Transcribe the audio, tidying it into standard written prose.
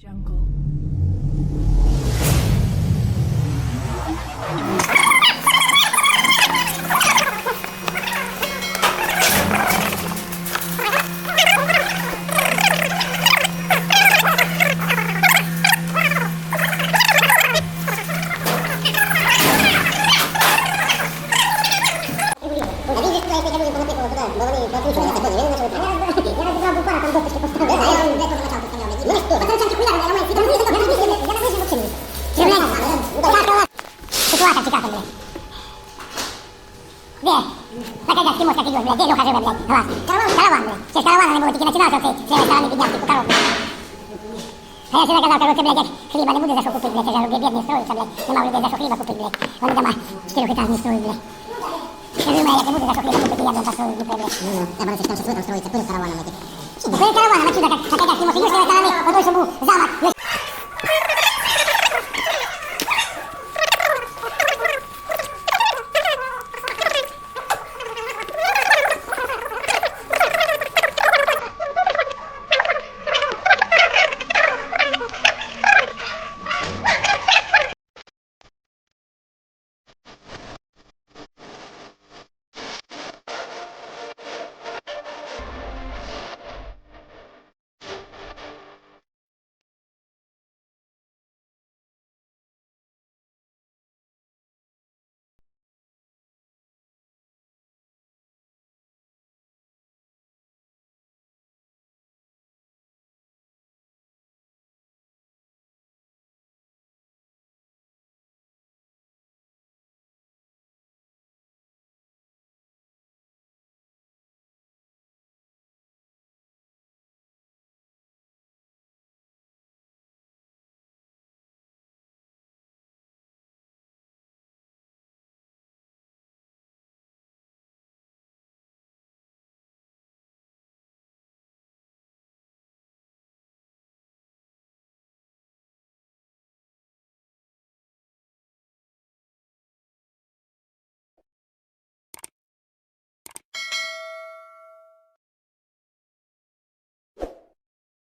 Jungle. Где? Покажи, ты можешь, как идешь, блядь, где Леха живет, блядь, глаз. Караван, блядь. Через каравана не было, тільки начинался цей, с левой стороны поднялся по коробке. А я всегда казал, короче, блядь, хлеба не буду за что купить, блядь, я же бедные строятся, блядь, нема людей за что хлеба купить, блядь. Вони дома четырехэтажные строят, блядь. Скажи, моя, я не буду за что хлеба купить, я, блядь, построю в Днепре, блядь. Ну, я боюсь, что там сейчас в этом строится, перед караваном эти. Перед караваном отсюда, как я не можу, с левой стороны, вот той, что был замок,